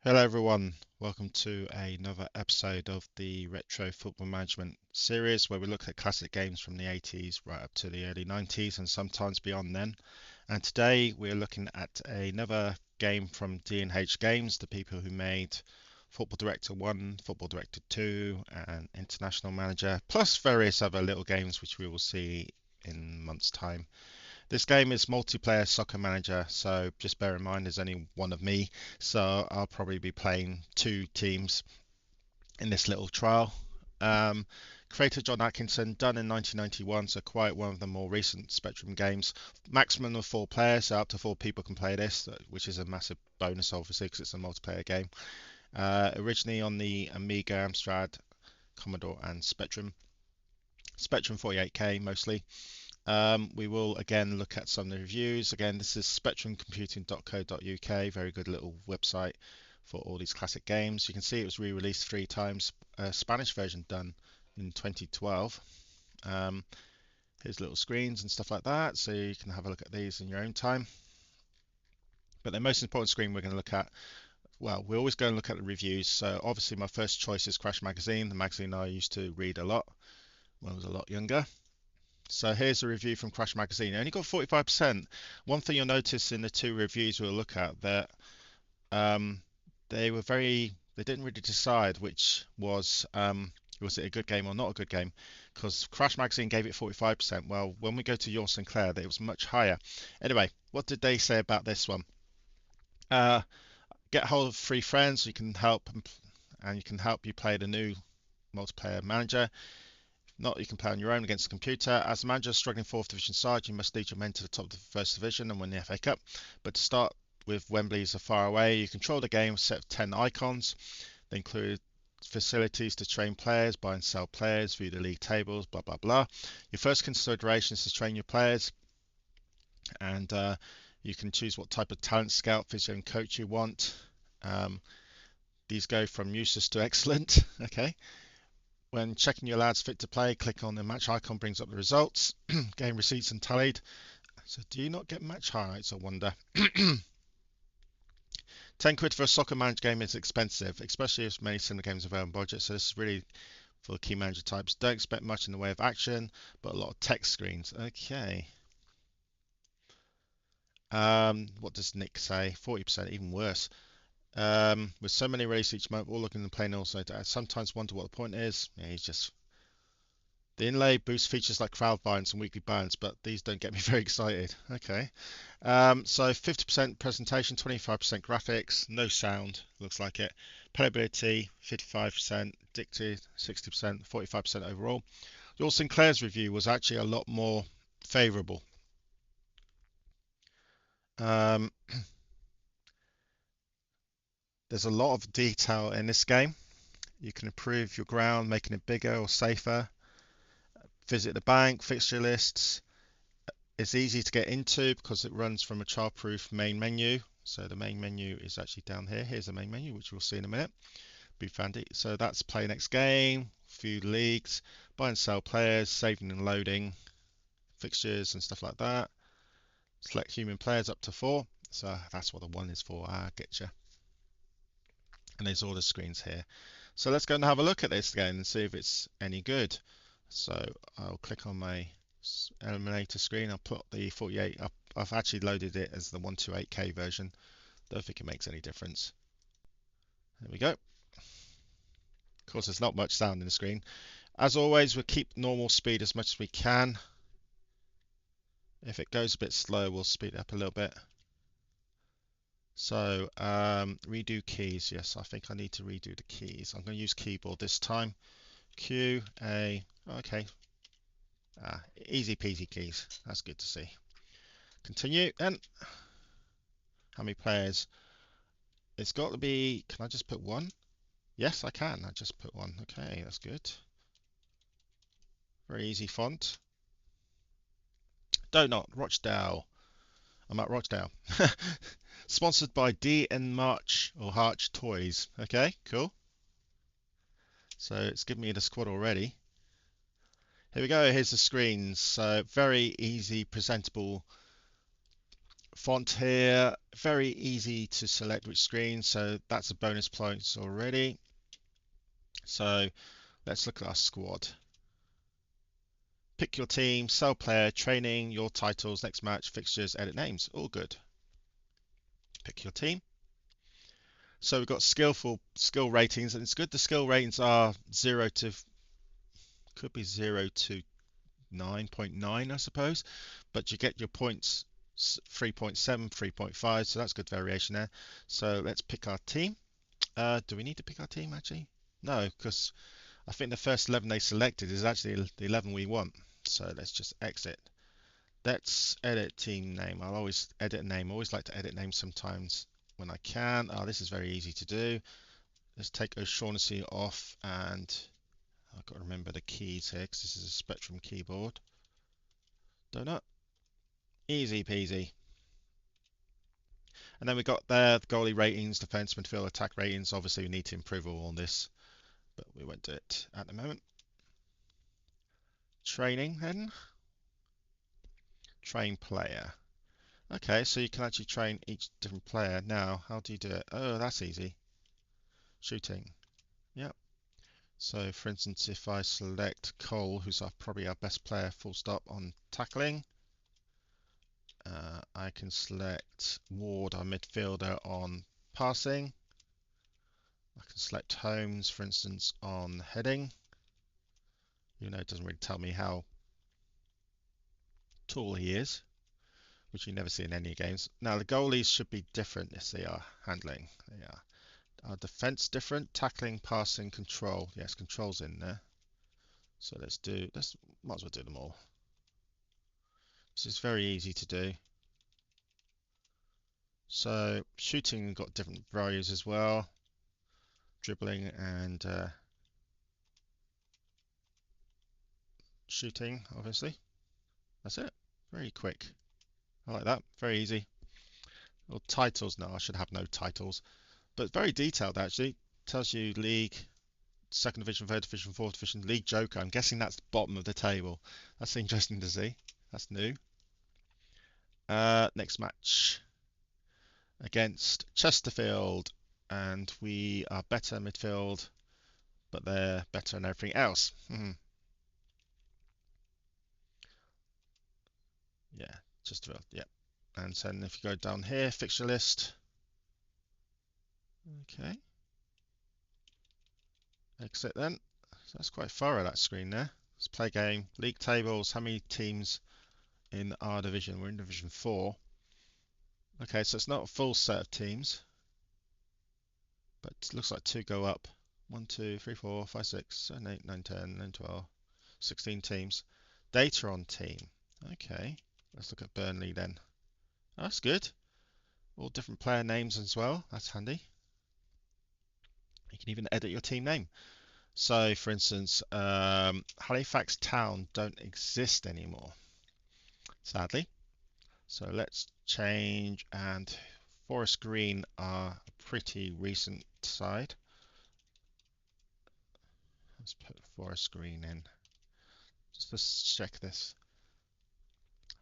Hello everyone, welcome to another episode of the Retro Football Management series where we look at classic games from the 80s right up to the early 90s and sometimes beyond then. And today we're looking at another game from D&H Games, the people who made Football Director 1, Football Director 2 and International Manager, plus various other little games which we will see in months' time. This game is multiplayer soccer manager, so just bear in mind there's only one of me, so I'll probably be playing two teams in this little trial. Um, Creator John Atkinson, done in 1991, so quite one of the more recent Spectrum games. Maximum of 4 players, so up to 4 people can play this, which is a massive bonus obviously because it's a multiplayer game. Originally on the Amiga, Amstrad, Commodore and Spectrum. Spectrum 48K mostly. We will again look at some of the reviews. Again, this is spectrumcomputing.co.uk, very good little website for all these classic games. You can see it was re-released 3 times, Spanish version done in 2012. Here's little screens and stuff like that, so you can have a look at these in your own time. But the most important screen we're going to look at, well, we always go and look at the reviews. So obviously my first choice is Crash Magazine, the magazine I used to read a lot when I was a lot younger. So here's a review from Crash Magazine. It only got 45%. One thing you'll notice in the 2 reviews we'll look at that um, they didn't really decide which was it a good game or not a good game, because Crash Magazine gave it 45%. Well, when we go to Your Sinclair, it was much higher. Anyway, what did they say about this one? Uh, get hold of 3 friends. You can help and you can help you play the new multiplayer manager. Not you can play on your own against the computer. As a manager struggling 4th division side, you must lead your men to the top of the 1st division and win the FA Cup. But to start with, Wembley is a far away. You control the game with a set of 10 icons. They include facilities to train players, buy and sell players, view the league tables, blah blah blah. Your first consideration is to train your players, and you can choose what type of talent scout, physio, and coach you want. Um, these go from useless to excellent. Okay. When checking your lads fit to play, click on the match icon, brings up the results, game receipts and tallied. So do you not get match highlights, I wonder? 10 quid for a soccer manager game is expensive, especially if many similar games are on budget. So this is really for the key manager types. Don't expect much in the way of action, but a lot of text screens. Okay. What does Nick say? 40%, even worse. With so many releases each month, all looking and playing also, I sometimes wonder what the point is. Yeah, he's just the inlay boosts features like crowd binds and weekly bands, but these don't get me very excited. Okay. So 50% presentation, 25% graphics, no sound, looks like it. Playability, 55%, addicted, 60%, 45% overall. Your Sinclair's review was actually a lot more favourable. Um, there's a lot of detail in this game. You can improve your ground, making it bigger or safer. Visit the bank, fixture lists. It's easy to get into because it runs from a childproof main menu. So the main menu is actually down here. Here's the main menu, which we'll see in a minute. Be handy. So that's play next game, few leagues, buy and sell players, saving and loading, fixtures and stuff like that. Select human players up to 4. So that's what the 1 is for. Get you. And there's all the screens here. So let's go and have a look at this again and see if it's any good. So I'll click on my eliminator screen. I'll put the 48 up. I've actually loaded it as the 128K version. Don't think it makes any difference. There we go. Of course, there's not much sound in the screen. As always, we'll keep normal speed as much as we can. If it goes a bit slow, we'll speed it up a little bit. So redo keys. Yes, I think I need to redo the keys. I'm going to use keyboard this time. Q, A, okay. Easy peasy keys. That's good to see. Continue. And how many players? It's got to be, can I just put 1? Yes, I can. I just put 1. Okay, that's good. Very easy font. Donut, Rochdale. I'm at Rochdale. Sponsored by D&H or Harch Toys. Okay, cool. So it's given me the squad already. Here we go. Here's the screens. So very easy, presentable Font here, very easy to select which screen, so that's a bonus points already. So let's look at our squad. Pick your team, sell player, training, your titles, next match, fixtures, edit names. All good. Pick your team. So we've got skill ratings, and it's good. The skill ratings are could be 0 to 9.9, I suppose, but you get your points 3.7, 3.5, so that's good variation there. So let's pick our team. Do we need to pick our team actually? No, because I think the first 11 they selected is actually the 11 we want. So let's just exit. Let's edit team name. I'll always edit a name. I always like to edit names sometimes when I can. Oh, this is very easy to do. Let's take O'Shaughnessy off, and I've got to remember the keys here because this is a Spectrum keyboard. Donut. Easy peasy. And then we've got there the goalie ratings, defense, midfield, attack ratings. Obviously, we need to improve all on this, but we won't do it at the moment. Training then. Train player. Okay, so you can actually train each different player. Now, how do you do it? Oh, that's easy. Shooting. Yep. So, for instance, if I select Cole, who's probably our best player, full stop, on tackling, I can select Ward, our midfielder, on passing. I can select Holmes, for instance, on heading. You know, it doesn't really tell me how tall he is, which you never see in any games. Now, the goalies should be different. Yes, they are. Handling. They are. Our defense different. Tackling, passing, control. Yes, control's in there. So might as well do them all. This is very easy to do. So shooting got different values as well. Dribbling and shooting, obviously. That's it. Very quick. I like that. Very easy. Well, titles. No, I should have no titles. But very detailed actually. Tells you league, second division, third division, fourth division, league joker. I'm guessing that's the bottom of the table. That's interesting to see. That's new. Next match against Chesterfield, and we are better midfield, but they're better in everything else. Yeah, Chesterfield. Yeah. And then if you go down here, fixture list. Okay. Exit then. So that's quite thorough, that screen there. Let's play game. League tables. How many teams in our division? We're in Division 4. Okay, so it's not a full set of teams, but it looks like 2 go up. 1, 2, 3, 4, 5, 6, 7, 8, 9, 10, 11, 12, 16 teams. Data on team. Okay, let's look at Burnley then. That's good. All different player names as well. That's handy. You can even edit your team name. So, for instance, Halifax Town don't exist anymore, sadly. So let's change, and Forest Green are a pretty recent side. Let's put Forest Green in. Just to check this.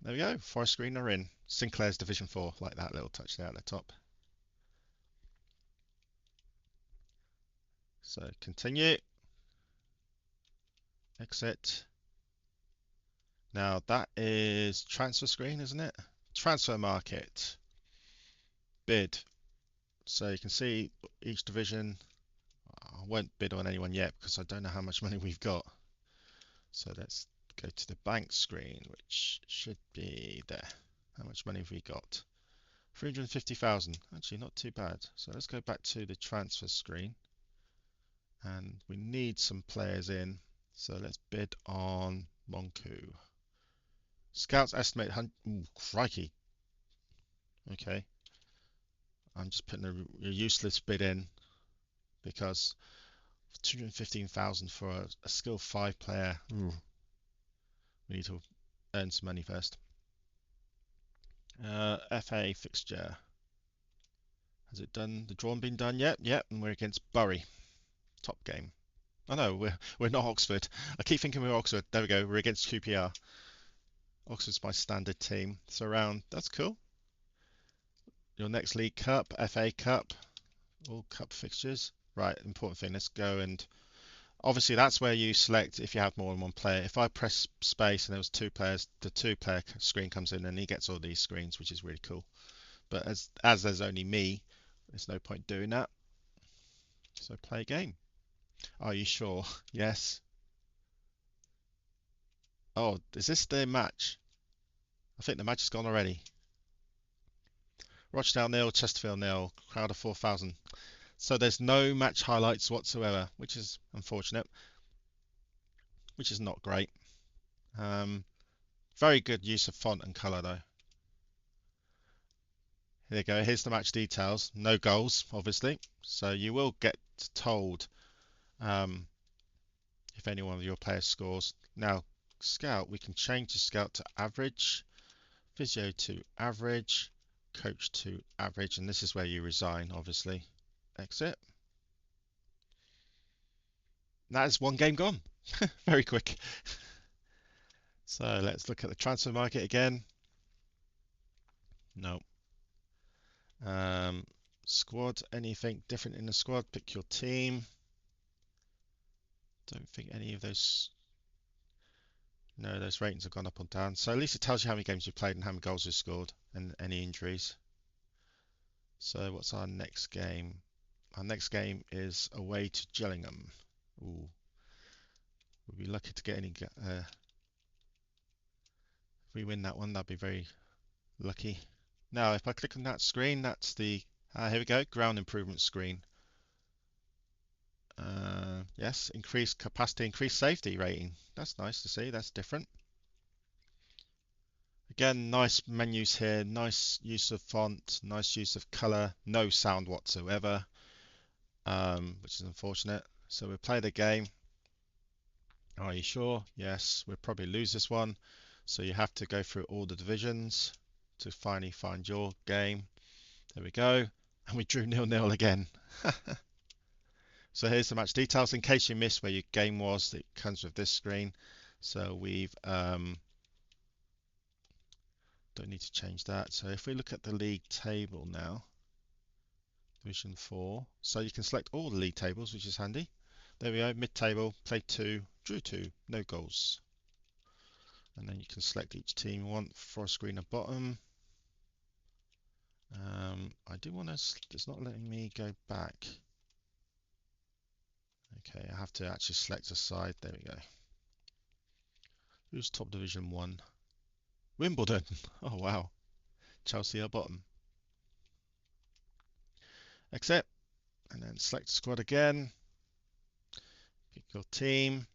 There we go. Forest Green are in. Sinclair's Division 4, like that little touch there at the top. So continue. Exit. Now that is transfer screen, isn't it? Transfer market. Bid. So you can see each division. I won't bid on anyone yet because I don't know how much money we've got. So let's go to the bank screen, which should be there. How much money have we got? 350,000. Actually, not too bad. So let's go back to the transfer screen. And we need some players in. So let's bid on Monku. Scouts estimate. Ooh, crikey. Okay. I'm just putting a useless bid in because 215,000 for a skill 5 player. Ooh, we need to earn some money first. FA fixture. Has it done? The drawn been done yet? Yep, and we're against Bury. Top game. Oh no, we're not Oxford. I keep thinking we're Oxford. There we go. We're against QPR. Oxford's my standard team. So around. That's cool. your next League Cup, FA Cup, all cup fixtures. Right, important thing. Let's go and obviously that's where you select if you have more than one player. If I press space and there was two players, the two-player screen comes in and he gets all these screens, which is really cool. But as there's only me, there's no point doing that. So play a game. Are you sure? Yes. Oh, is this the match? I think the match has gone already. Rochdale nil, Chesterfield nil, crowd of 4,000. So there's no match highlights whatsoever, which is unfortunate, which is not great. Very good use of font and colour though. Here you go, here's the match details. No goals, obviously. So you will get told if any one of your players scores. Now, scout, we can change the scout to average, physio to average, coach to average, and this is where you resign, obviously. Exit. That is one game gone. Very quick. So let's look at the transfer market again. No. Squad, anything different in the squad? Pick your team. Don't think any of those. No, those ratings have gone up or down. So at least it tells you how many games you've played and how many goals you've scored and any injuries. So what's our next game? Our next game is away to Gillingham. Ooh. We'll be lucky to get any. If we win that one, that'd be very lucky. Now, if I click on that screen, that's the. Here we go, ground improvement screen. Yes, increased capacity, increased safety rating. That's nice to see. That's different. Again, nice menus here. Nice use of font. Nice use of color. No sound whatsoever, which is unfortunate. So we'll play the game. Are you sure? Yes, we'll probably lose this one. So you have to go through all the divisions to finally find your game. There we go. And we drew 0-0 again. So here's the match details. In case you missed where your game was, it comes with this screen. So we've don't need to change that. So if we look at the league table now, Division 4. So you can select all the league tables, which is handy. There we go, mid-table, played 2, drew 2, no goals. And then you can select each team you want for a screen at bottom. I do want to, it's not letting me go back. Okay, I have to actually select a side. There we go. Who's top Division 1? Wimbledon. Oh, wow. Chelsea are bottom. Accept. And then select squad again. Pick your team.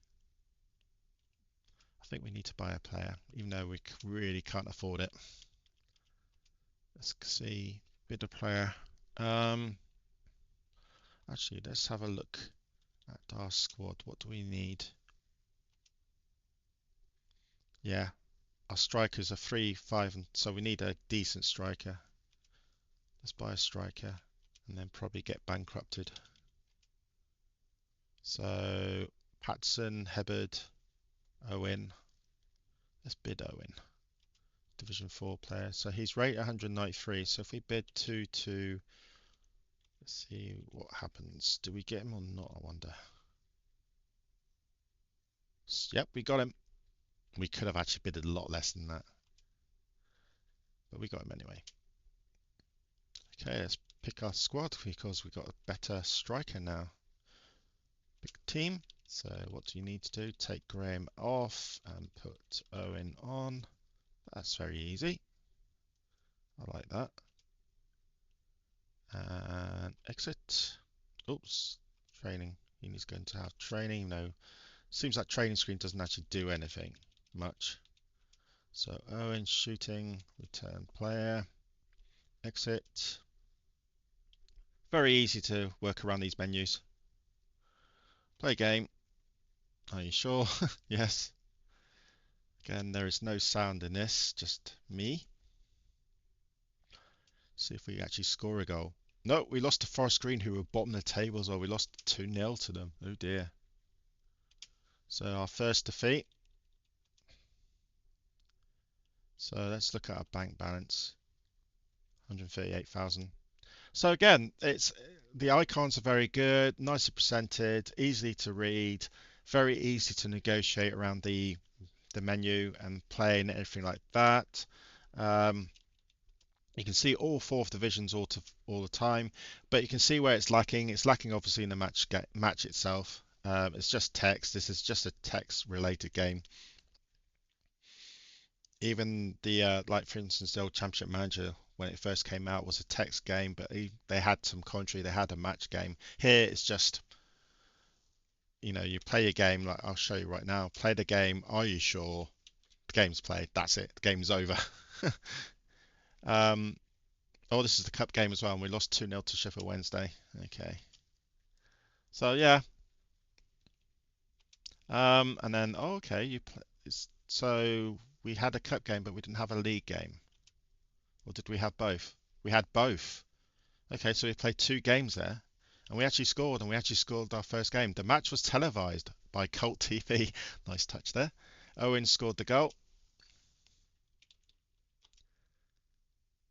I think we need to buy a player, even though we really can't afford it. Let's see. Bid a player. Actually, let's have a look at our squad. What do we need? Yeah, our strikers are 3, 5, and so we need a decent striker. Let's buy a striker and then probably get bankrupted. So Patson, Hebard, Owen. Let's bid Owen. Division 4 player. So he's rated 193. So if we bid 2-2, let's see what happens. Do we get him or not? I wonder. Yep, we got him. We could have actually bid a lot less than that, but we got him anyway. Okay, let's pick our squad because we've got a better striker now. Pick team. So what do you need to do? Take Graham off and put Owen on. That's very easy. I like that. And exit. Oops, training. He's going to have training. No, seems like training screen doesn't actually do anything much. So Owen shooting, return player, exit. Very easy to work around these menus. Play game. Are you sure? Yes. Again, there is no sound in this, just me. See if we actually score a goal. No, we lost to Forest Green, who were bottom of the table as well. We lost 2-0 to them. Oh dear. So our first defeat. So let's look at our bank balance. 138,000. So again, it's the icons are very good, nicely presented, easy to read, very easy to negotiate around the menu and play and everything like that. Um, you can see all fourth divisions all the time, but you can see where it's lacking. It's lacking obviously in the match itself. It's just text. This is just a text related game. Even the like for instance the old Championship Manager when it first came out was a text game, but they had some commentary. They had a match game. Here it's just you play a game like I'll show you right now. Play the game. Are you sure? The game's played. That's it. The game's over. um, oh, this is the cup game as well, and we lost 2-0 to Sheffield Wednesday. Okay. So yeah. And then okay, so we had a cup game, but we didn't have a league game, or did we have both? We had both. Okay, so we played 2 games there, and we actually scored, and we actually scored our first game. The match was televised by Cult TV. Nice touch there. Owen scored the goal.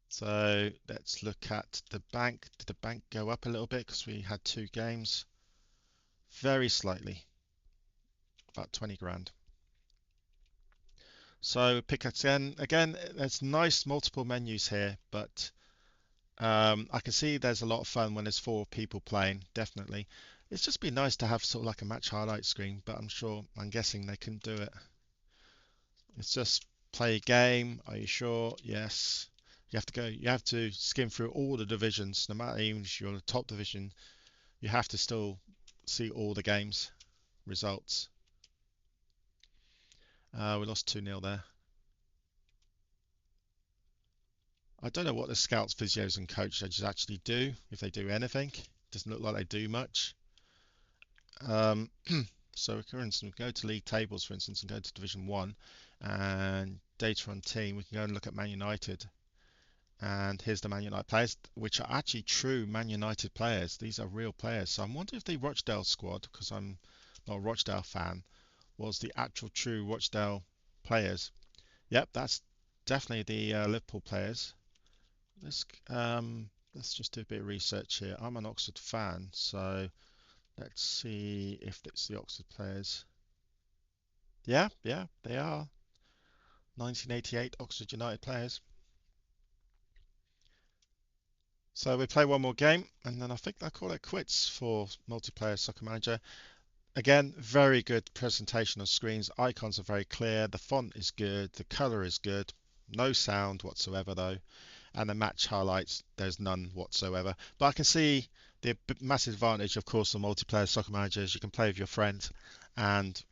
So let's look at the bank. Did the bank go up a little bit because we had 2 games? Very slightly, about 20 grand. So pick again. Again, there's nice multiple menus here, but I can see there's a lot of fun when there's 4 people playing, definitely. It's just been nice to have sort of like a match highlight screen, but I'm guessing they couldn't do it. It's just play a game. Are you sure? Yes. You have to skim through all the divisions, no matter even if you're in the top division, you have to still see all the games, results. We lost 2-0 there. I don't know what the scouts, physios, and coaches actually do, if they do anything. Doesn't look like they do much. Um, so for instance, we go to league tables, for instance, and go to Division 1 and data on team. We can go and look at Man United. And here's the Man United players, which are actually true Man United players. These are real players. So I'm wondering if the Rochdale squad, because I'm not a Rochdale fan, was the actual true Rochdale players. Yep, that's definitely the Liverpool players. Let's just do a bit of research here. I'm an Oxford fan, so let's see if it's the Oxford players. Yeah, yeah, they are. 1988 Oxford United players. So we play one more game, and then I think I'll call it quits for multiplayer soccer manager. Again, very good presentation of screens. Icons are very clear. The font is good. The color is good. No sound whatsoever though. And the match highlights, there's none whatsoever. But I can see the massive advantage, of course, of multiplayer soccer managers. You can play with your friends, and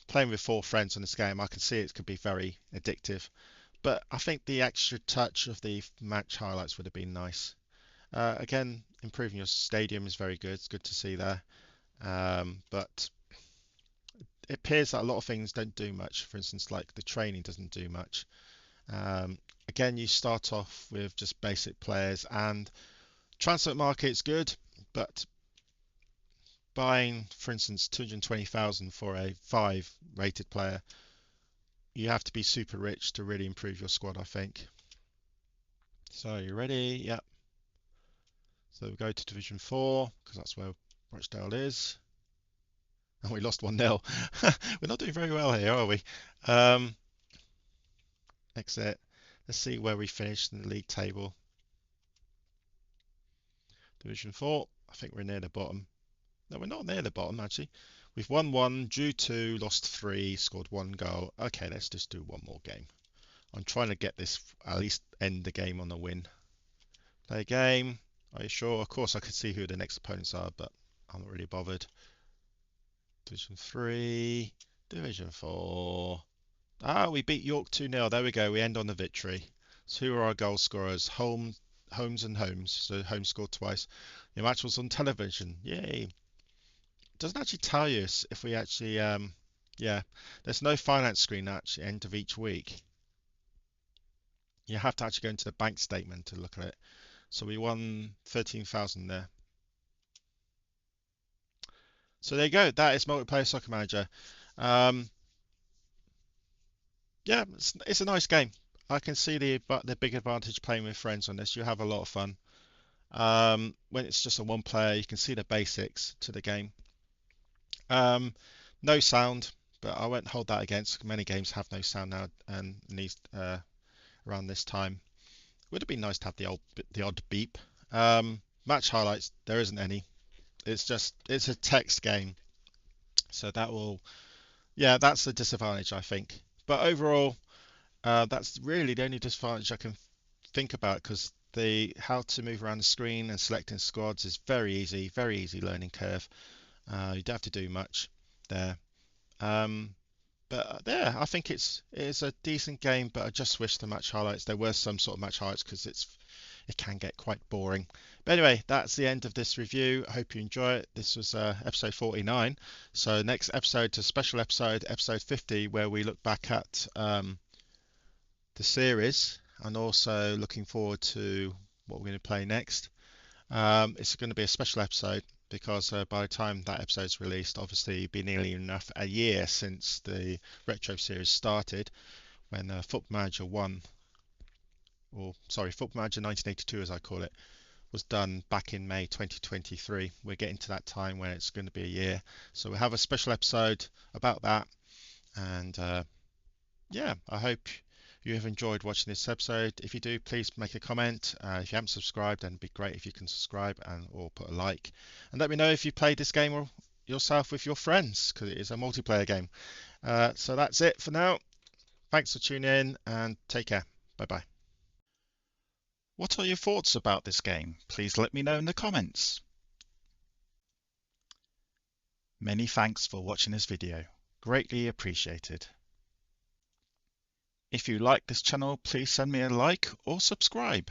playing with 4 friends in this game, I can see it could be very addictive. But I think the extra touch of the match highlights would have been nice. Again, improving your stadium is very good. It's good to see there. But it appears that a lot of things don't do much. For instance, like the training doesn't do much. Again, you start off with just basic players, and transfer market's good, but buying, for instance, 220,000 for a 5 rated player, you have to be super rich to really improve your squad, I think. So you ready? Yep. So we go to Division 4 because that's where Rochdale is. And we lost 1-0. We're not doing very well here, are we? Exit. Let's see where we finished in the league table. Division 4. I think we're near the bottom. No, we're not near the bottom, actually. We've won 1, drew 2, lost 3, scored 1 goal. Okay, let's just do one more game. I'm trying to get this, at least end the game on a win. Play a game. Are you sure? Of course, I could see who the next opponents are, but I'm not really bothered. Division 3, Division 4. Ah, we beat York 2-0. There we go. We end on the victory. So who are our goal scorers? Holmes and Holmes. So Holmes scored twice. The match was on television. Yay. Doesn't actually tell you if we actually, yeah. There's no finance screen at the end of each week. You have to actually go into the bank statement to look at it. So we won 13,000 there. So there you go. That is Multiplayer Soccer Manager. Um, yeah, it's a nice game. I can see the big advantage playing with friends on this. You have a lot of fun. When it's just a one player, you can see the basics to the game. Um, no sound, but I won't hold that against. Many games have no sound now, and these around this time. Would have been nice to have the odd beep. Match highlights, there isn't any. It's a text game, so that will, yeah, that's the disadvantage I think. But overall, that's really the only disadvantage I can think about because the how to move around the screen and selecting squads is very easy learning curve. You don't have to do much there. Um, but yeah, I think it's a decent game, but I just wish the match highlights there were some sort of match highlights because it can get quite boring. But anyway, that's the end of this review. I hope you enjoy it. This was episode 49. So next episode is a special episode, episode 50, where we look back at the series and also looking forward to what we're going to play next. It's going to be a special episode because by the time that episode's released, obviously it'll be nearly enough a year since the retro series started when Football Manager 1, or sorry, Football Manager 1982 as I call it, was done back in May 2023. We're getting to that time when it's going to be a year. So we'll have a special episode about that. And yeah, I hope you have enjoyed watching this episode. If you do, please make a comment. If you haven't subscribed, then it'd be great if you can subscribe and or put a like. And let me know if you played this game or yourself with your friends, because it is a multiplayer game. So that's it for now. Thanks for tuning in and take care. Bye bye. What are your thoughts about this game? Please let me know in the comments. Many thanks for watching this video. Greatly appreciated. If you like this channel, please send me a like or subscribe.